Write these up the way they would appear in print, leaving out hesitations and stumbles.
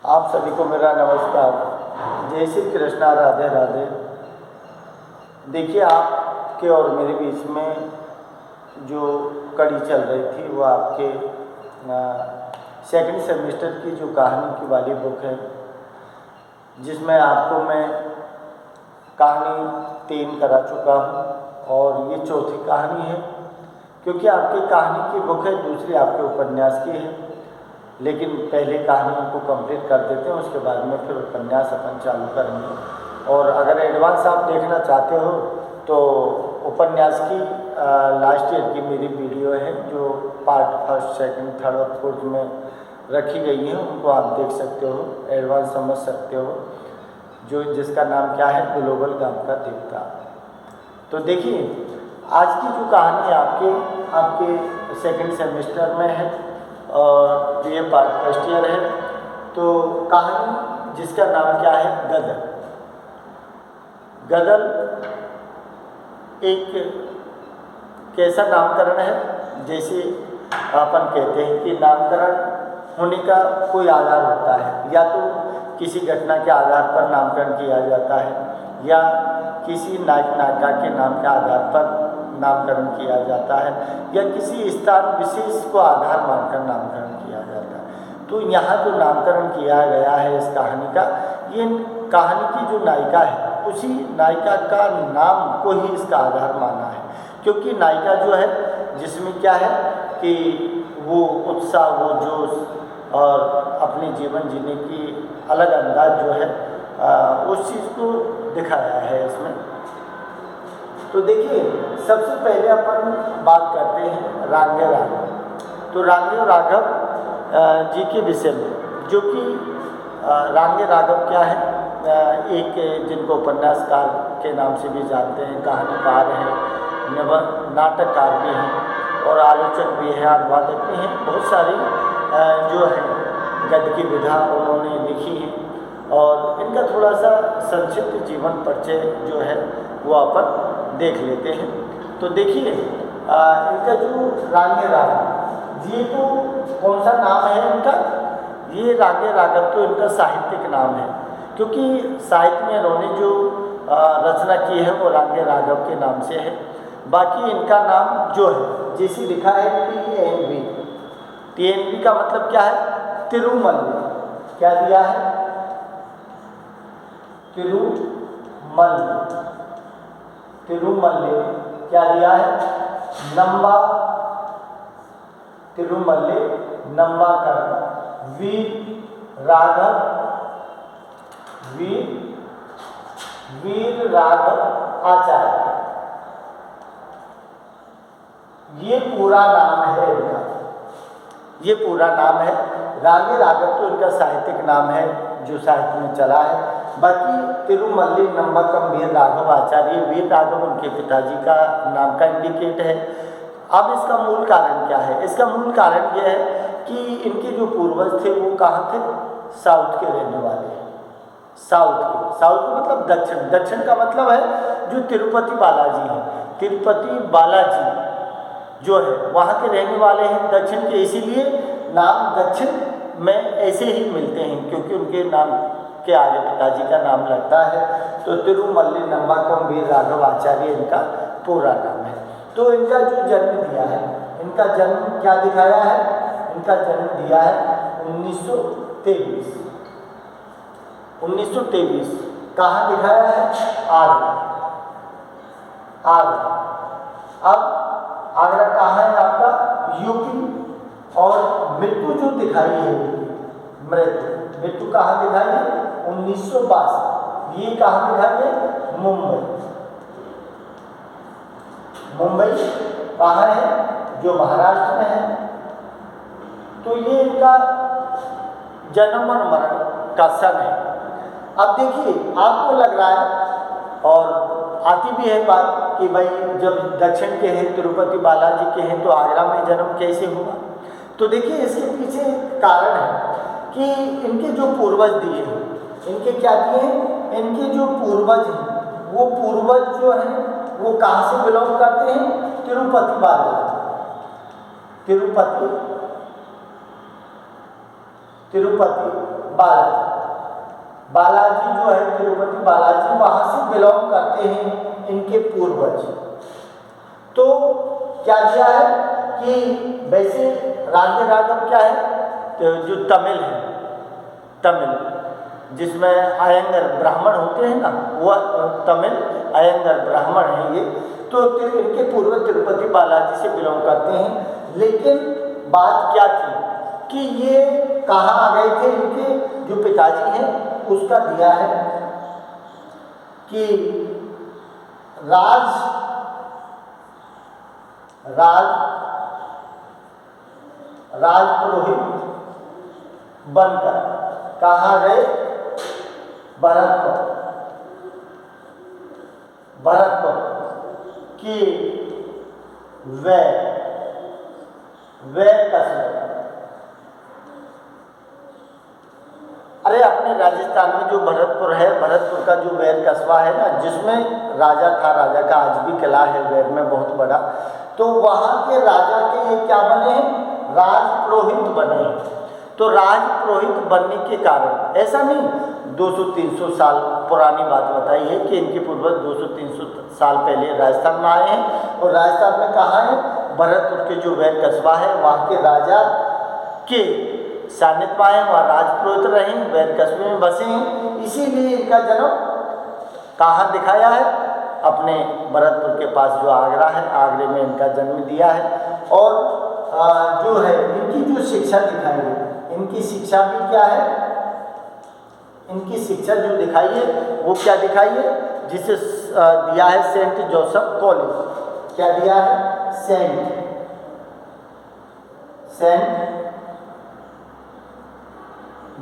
आप सभी को मेरा नमस्कार। जय श्री कृष्णा, राधे राधे। देखिए, आपके और मेरे बीच में जो कड़ी चल रही थी वो आपके सेकंड सेमेस्टर की जो कहानी की वाली बुक है, जिसमें आपको मैं कहानी 3 करा चुका हूँ और ये चौथी कहानी है। क्योंकि आपकी कहानी की बुक है, दूसरी आपके उपन्यास की है, लेकिन पहले कहानियों को कंप्लीट कर देते हैं, उसके बाद में फिर उपन्यास अपन चालू करेंगे। और अगर एडवांस आप देखना चाहते हो तो उपन्यास की लास्ट ईयर की मेरी वीडियो है, जो पार्ट 1, 2, 3 और 4 में रखी गई है, उनको आप देख सकते हो, एडवांस समझ सकते हो, जिसका नाम क्या है, ग्लोबल गांव का देवता। तो देखिए, आज की जो कहानी आपके सेकंड सेमेस्टर में है और ये पार्ट 1st ईयर है। तो कहानी जिसका नाम क्या है, गदर। गदर एक कैसा नामकरण है, जैसे अपन कहते हैं कि नामकरण होने का कोई आधार होता है, या तो किसी घटना के आधार पर नामकरण किया जाता है, या किसी नायक नायिका के नाम के आधार पर नामकरण किया जाता है, या किसी स्थान विशेष को आधार मानकर नामकरण किया जाता है। तो यहाँ जो नामकरण किया गया है इस कहानी का, ये कहानी की जो नायिका है उसी नायिका का नाम को ही इसका आधार माना है। क्योंकि नायिका जो है, जिसमें क्या है कि वो उत्साह, वो जोश और अपने जीवन जीने की अलग अंदाज जो है उस चीज़ को दिखाया है इसमें। तो देखिए, सबसे पहले अपन बात करते हैं रांगे राघव। तो रांगे राघव जी के विषय में, जो कि रांगे राघव क्या है, एक जिनको उपन्यासकार के नाम से भी जानते हैं, कहानीकार हैं, नाटककार भी हैं और आलोचक भी हैं, अनुवादक भी हैं। बहुत सारी जो है गद्य की विधा उन्होंने लिखी है, और इनका थोड़ा सा संक्षिप्त जीवन परिचय जो है वो अपन देख लेते हैं। तो देखिए, इनका जो रांगे राघव, ये तो कौन सा नाम है इनका, ये रांगे राघव तो इनका साहित्यिक नाम है, क्योंकि साहित्य में इन्होंने जो रचना की है वो रांगे राघव के नाम से है। बाकी इनका नाम जो है, जैसे लिखा है TNV। TNV का मतलब क्या है, तिरुमल्ली। क्या दिया है, तिरुमल्ली। तिरुमल्ली क्या दिया है, नंबा। तिरुमल्ली नंबाकर वीर राघव, वीर राघव आचार्य, ये पूरा नाम है इनका। ये पूरा नाम है। रांगे राघव तो इनका साहित्यिक नाम है जो साहित्य में चला है। बाकी तिरुमल्ली नंबकम वीर राघव आचार्य, वीर राघव उनके पिताजी का नाम का इंडिकेट है। अब इसका मूल कारण क्या है, इसका मूल कारण यह है कि इनके जो पूर्वज थे वो कहाँ थे, साउथ के रहने वाले हैं। साउथ का मतलब दक्षिण। दक्षिण का मतलब है जो तिरुपति बालाजी हैं, तिरुपति बालाजी जो है वहाँ के रहने वाले हैं दक्षिण के। इसीलिए नाम दक्षिण में ऐसे ही मिलते हैं, क्योंकि उनके नाम के आगे पिताजी का नाम लगता है। तो तिरुमल्ली नंबाकम वीर राघव आचार्य इनका पूरा नाम है। तो इनका जो जन्म दिया है, इनका जन्म क्या दिखाया है, इनका जन्म दिया है 1923। 1923 कहाँ दिखाया है, आगरा। अब आगरा कहाँ है आपका, यूपी। और मृत्यु जो दिखाई है, मृत्यु कहाँ दिखाई है, 1962। ये कहाँ दिखाई है, मुंबई कहाँ है, जो महाराष्ट्र में है। तो ये इनका जन्म और मरण का सन है। अब देखिए, आपको लग रहा है और आती भी है बात कि भाई जब दक्षिण के हैं, तिरुपति बालाजी के हैं, तो आगरा में जन्म कैसे हुआ। तो देखिए, इसके पीछे कारण है कि इनके जो पूर्वज दिए हैं, इनके क्या दिए हैं, इनके जो पूर्वज हैं वो पूर्वज जो हैं वो कहाँ से बिलोंग करते हैं, तिरुपति बालाजी। तिरुपति बालाजी। बालाजी जो है तिरुपति बालाजी, वहाँ से बिलोंग करते हैं इनके पूर्वज। तो क्या दिया है कि वैसे राज्य राघव क्या है, तो जो तमिल है, तमिल जिसमें अयंगर ब्राह्मण होते हैं ना, वह तमिल अयंगर ब्राह्मण हैं ये। तो इनके पूर्वज तिरुपति बालाजी से बिलोंग करते हैं। लेकिन बात क्या थी कि ये कहाँ आ गए थे, इनके जो पिताजी हैं उसका दिया है कि राज पुरोहित बनकर कहाँ गए, भरतपुर कि वे कस्बे। अरे अपने राजस्थान में जो भरतपुर है, भरतपुर का जो वैर कस्बा है ना, जिसमें राजा था, राजा का आज भी किला है वैर में बहुत बड़ा, तो वहाँ के राजा के ये क्या बने हैं, राजपुरोहित बने हैं। तो राजपुरोहित बनने के कारण, ऐसा नहीं 200-300 साल पुरानी बात बताई है कि इनके पूर्वज 200-300 साल पहले राजस्थान में आए हैं। और राजस्थान में कहाँ है, भरतपुर के जो वैर कस्बा है वहाँ के राजा के सानिध्य में आए, वहाँ राजपुरोहित रहे, वैर कस्बे में बसे हैं। इसीलिए इनका जन्म कहाँ दिखाया है, अपने भरतपुर के पास जो आगरा है, आगरे में इनका जन्म दिया है। और जो है इनकी जो शिक्षा दिखाई है, इनकी शिक्षा भी क्या है, इनकी शिक्षा जो दिखाई है वो क्या दिखाई है, जिसे दिया है सेंट जोसेफ कॉलेज। क्या दिया है, सेंट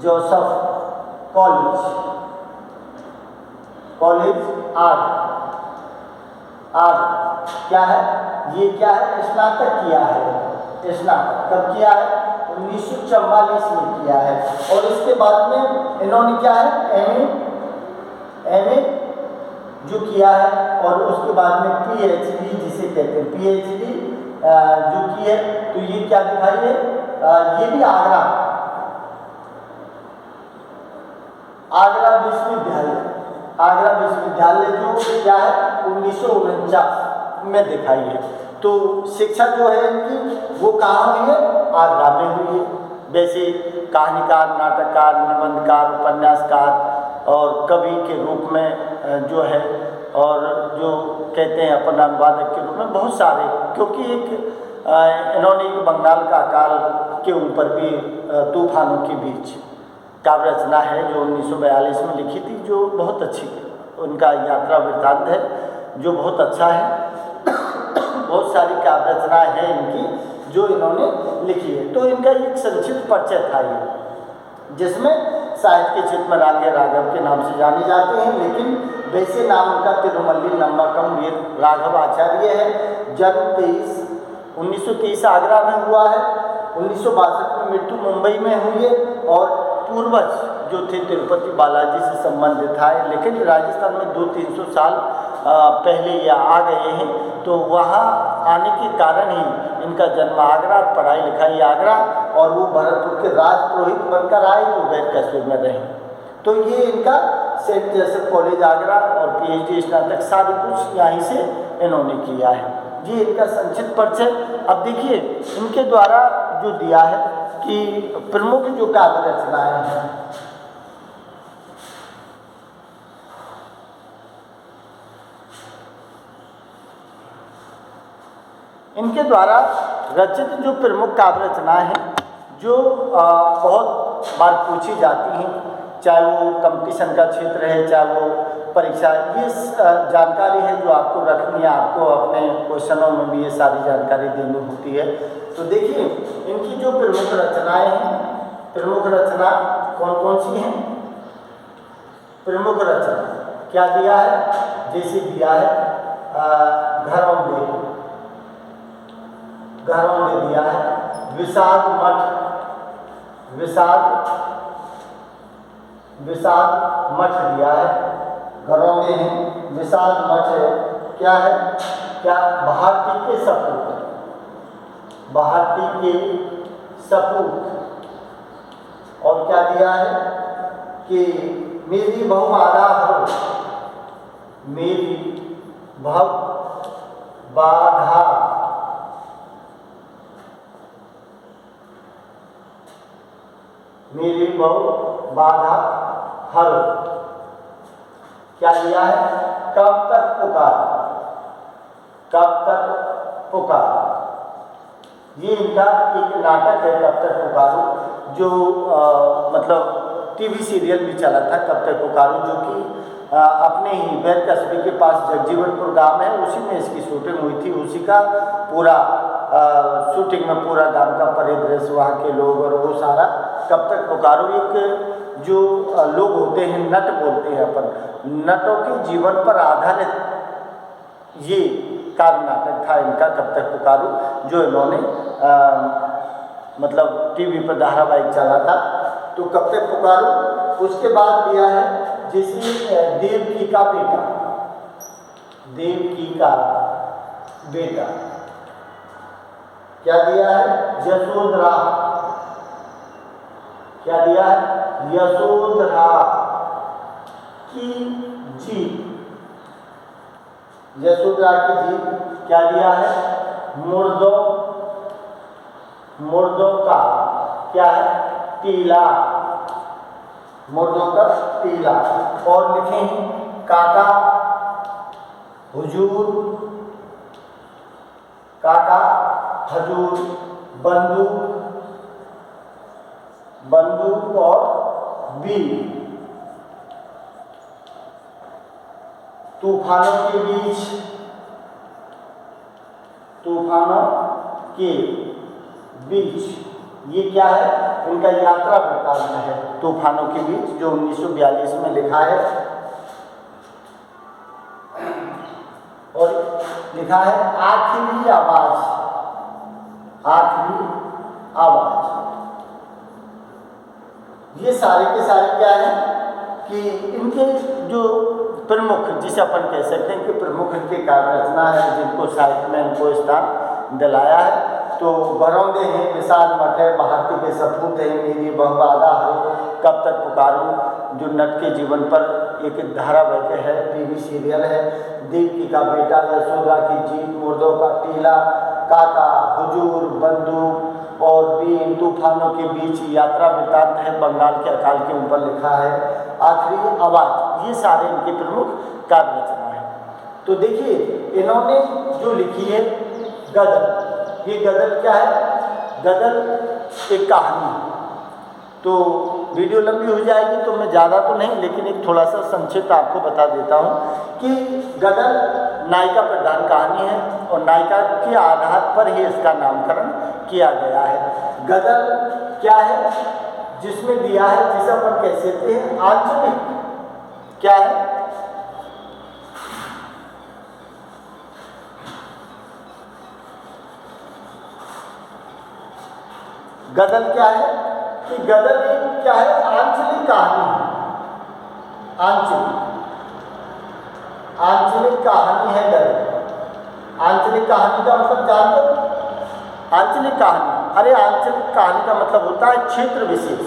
जोसेफ कॉलेज आग क्या है, ये क्या है, स्नातक किया है। स्नातक कब किया है, 1944 में किया है। और इसके बाद में इन्होंने क्या है, एमए जो किया है, और उसके बाद में पीएचडी जिसे कहते हैं, पीएचडी जो की है। तो ये क्या दिखाई है, ये भी आगरा विश्वविद्यालय जो क्या है 1949 में दिखाई है। तो शिक्षा जो है इनकी वो कहाँ हुई है, आगरा में हुई है। वैसे कहानीकार, नाटककार, निबंधकार, उपन्यासकार और कवि के रूप में जो है, और जो कहते हैं अपन अनुवादक के रूप में बहुत सारे, क्योंकि इन्होंने एक बंगाल का अकाल के ऊपर भी तूफानों के बीच काव्य रचना है जो 1942 में लिखी थी, जो बहुत अच्छी उनका यात्रा वृत्तांत है, जो बहुत अच्छा है। बहुत सारी काव्य रचनाएँ हैं इनकी जो इन्होंने लिखी है। तो इनका एक संक्षिप्त परिचय था ये, जिसमें साहित्य के क्षेत्र में राघव के नाम से जाने जाते हैं, लेकिन वैसे नाम उनका तिरुमल्ली नम्मकम वीर राघव आचार्य है। जन्म 1930 आगरा में हुआ है, 1962 में मृत्यु मुंबई में हुई है। और पूर्वज जो थे तिरुपति बालाजी से संबंधित था, लेकिन राजस्थान में 200-300 साल पहले ये आ गए हैं। तो वहाँ आने के कारण ही इनका जन्म आगरा, पढ़ाई लिखाई आगरा, और वो भरतपुर के राजपुरोहित बनकर आए जो वैर कस्बे में रहे। तो ये इनका सेंट जोसेफ कॉलेज आगरा और पीएचडी स्नातक सारी कुछ यहीं से इन्होंने किया है। ये इनका संक्षिप्त परिचय। अब देखिए इनके द्वारा जो दिया है कि प्रमुख जो काव्य रचनाएँ हैं, इनके द्वारा रचित जो प्रमुख काव्य रचनाएँ हैं जो बहुत बार पूछी जाती हैं, चाहे वो कंपटीशन का क्षेत्र है, चाहे वो परीक्षा, ये जानकारी है जो आपको रखनी है, आपको अपने क्वेश्चनों में भी ये सारी जानकारी देनी होती है। तो देखिए इनकी जो प्रमुख रचनाएँ हैं, प्रमुख रचना कौन कौन सी हैं। प्रमुख रचना क्या दिया है, जैसे दिया है घरौंदे दिया है, विषाद मठ दिया है, घरौंदे हैं, विषाद मठ है, क्या है, क्या भारती के सपूत, और दिया है कि मेरी भव बाधा हो, मेरी भव बाधा, मेरी भव बाधा हर। क्या दिया है? कब तक पुकार, कब तक पुकार। ये इनका एक नाटक है कब तक पुकारो, जो मतलब टीवी सीरियल भी चला था कब तक पुकारो, जो कि अपने ही बैर कस्बे के पास जगजीवनपुर गांव है, उसी में इसकी शूटिंग हुई थी। उसी का पूरा शूटिंग में पूरा गांव का परिदृश्य, वहाँ के लोग और वो सारा कब तक पुकारो। एक जो लोग होते हैं, नट बोलते हैं अपन, नटों के जीवन पर आधारित ये काव्य नाटक था इनका कब तक पुकारो, जो इन्होंने मतलब टीवी पर धारावाहिक चला था। तो कब तक पुकारो। उसके बाद दिया है जैसे देवकी का बेटा, देवकी का बेटा क्या दिया है? यशोधरा। क्या दिया है? यशोधरा की जीत, यशोधरा की जीत। क्या दिया है? मुर्दों, मुर्दों का क्या है? टीला, मुर्दों का टीला। और लिखे हैं काका, हुजूर, काका, हजूर, बंदूक, बंदूक और बीर। तूफानों के बीच, तूफानों के बीच। ये क्या है? इनका यात्रा वृत्तांत है तूफानों के बीच, जो 1942 में लिखा है। और लिखा है आखिरी आवाज, आखिरी आवाज। ये सारे के सारे क्या है कि इनके जो प्रमुख, जिसे अपन कह सकते हैं कि प्रमुख इनके काव्य रचना है, जिनको साहित्य में इनको स्थान दिलाया है। तो बरौंदे हैं, विशाल मठ है, भारती के सपूत है, मेरी भव बाधा हो, कब तक पुकारूं, जो नट के जीवन पर एक धारावाहिक है, टीवी सीरियल है। देवकी का बेटा, यशोदा की जीत, मुर्दों का टीला, काका, हुजूर, बंदूक और बीन, तूफानों के बीच, यात्रा वृत्तांत है, बंगाल के अकाल के ऊपर लिखा है, आखिरी आवाज। ये सारे इनके प्रमुख काव्य रचना है। तो देखिए इन्होंने जो लिखी है गजल, ये गजल क्या है? गजल एक कहानी। तो वीडियो लंबी हो जाएगी तो मैं ज़्यादा तो नहीं, लेकिन एक थोड़ा सा संक्षिप्त आपको बता देता हूँ कि गजल नायिका प्रधान कहानी है और नायिका के आधार पर ही इसका नामकरण किया गया है। गजल क्या है? जिसमें दिया है, जिसे अपन कह सकते हैं आंचलिक, क्या है? गजल क्या है कि गजल एक क्या है? आंचलिक कहानी है, आंचलिक, आंचलिक कहानी है गजल। आंचलिक कहानी का मतलब जानते हो? आंचलिक कहानी, अरे आंचलिक कहानी का मतलब होता है क्षेत्र विशेष।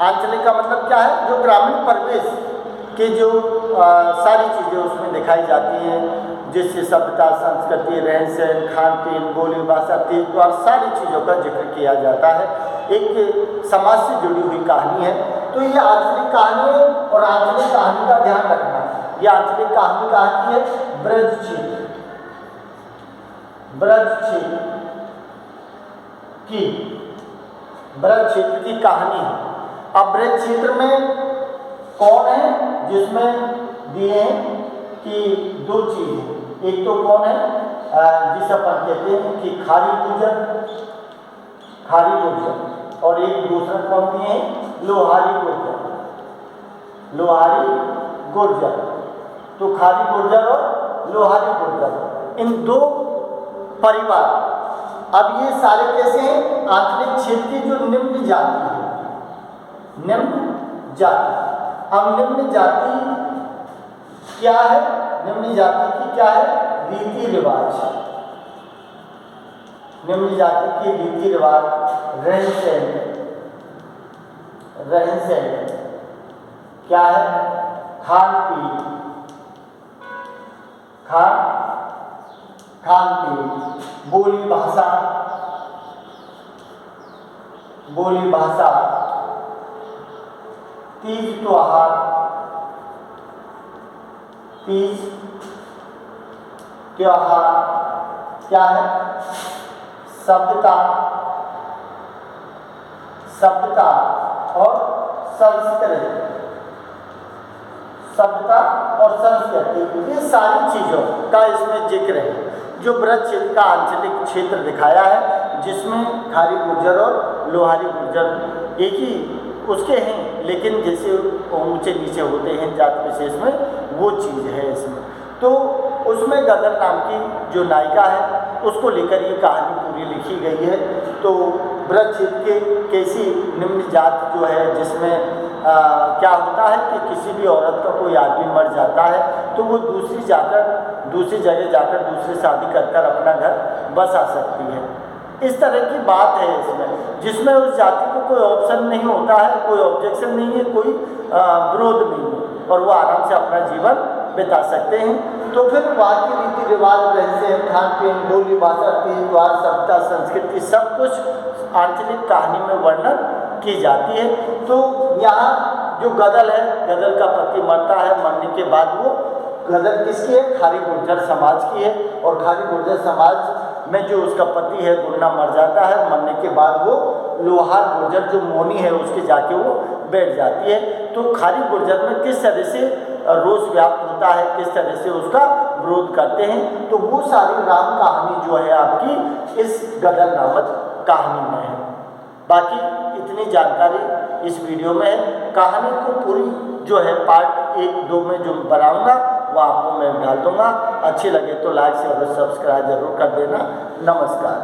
आंचलिक का मतलब क्या है? जो ग्रामीण परिवेश के जो सारी चीज़ें उसमें दिखाई जाती हैं, जिससे सभ्यता, संस्कृति, रहन सहन, खान पीन, बोली भाषा, तीज त्योहार, सारी चीज़ों का जिक्र किया जाता है। एक समाज से जुड़ी हुई कहानी है। तो ये आंचलिक कहानी है और आंचलिक कहानी का ध्यान रखना। ये आंचलिक कहानी कहानी है ब्रज क्षेत्र, ब्रज क्षेत्र की, ब्रज क्षेत्र की कहानी है। अब ब्रज क्षेत्र में कौन है? जिसमें दिए हैं कि दो चीज़ें, एक तो कौन है जिसे अपन कहते हैं कि खारी गुर्जर, खारी गुर्जर, और एक दूसरा कौन दिए हैं? लोहारी गुर्जर, लोहारी गुर्जर। तो खारी गुर्जर और लोहारी गुर्जर, इन दो परिवार। अब ये सारे कैसे हैं? आंचलिक क्षेत्र की जो निम्न जाति है, निम्न जाति। अब निम्न जाति क्या है? निम्न जाति की क्या है? रीति रिवाज, निम्न जाति की रीति रिवाज, रहन सहन, रहन सहन, क्या है, खान पीन, खान पीन, बोली भाषा, तीज त्योहार, क्या है, सभ्यता और संस्कृति, ये सारी चीज़ों का इसमें जिक्र है। जो ब्रज क्षेत्र का आंचलिक क्षेत्र दिखाया है, जिसमें खारी गुर्जर और लोहारी गुर्जर एक ही उसके हैं, लेकिन जैसे ऊंचे नीचे होते हैं जात विशेष में, वो चीज़ है इसमें। तो उसमें गदर नाम की जो नायिका है, उसको लेकर ये कहानी पूरी लिखी गई है। तो ब्रज क्षेत्र के कैसी निम्न जात जो है, जिसमें क्या होता है कि किसी भी औरत का कोई आदमी मर जाता है तो वो दूसरी जगह जाकर दूसरी शादी कर अपना घर बसा सकती है। इस तरह की बात है इसमें, जिसमें उस जाति को कोई ऑप्शन नहीं होता है, कोई ऑब्जेक्शन नहीं है, कोई विरोध नहीं है, और वो आराम से अपना जीवन बिता सकते हैं। तो फिर वहाँ की रीति रिवाज, रहस्य, खान पीन, बोली भाषा, तीज त्योहार, सभ्यता, संस्कृति, सब कुछ आंचलिक कहानी में वर्णन की जाती है। तो यहाँ जो गदर है, गदर का पति मरता है, मरने के बाद वो गदर किसकी है, खारी गुर्जर समाज की है, और खारी गुर्जर समाज में जो उसका पति है गुन्ना मर जाता है, मरने के बाद वो लोहार गुर्जर जो मोनी है उसके जाके वो बैठ जाती है। तो खारी गुर्जर में किस तरह से रोष व्याप्त होता है, किस तरह से उसका विरोध करते हैं, तो वो सारी राम कहानी जो है आपकी इस गदर नामक कहानी में है। बाकी इतनी जानकारी इस वीडियो में है। कहानी को पूरी जो है पार्ट 1-2 में जो बनाऊंगा वो आपको मैं डाल दूंगा। अच्छी लगे तो लाइक शेयर और सब्सक्राइब जरूर कर देना। नमस्कार।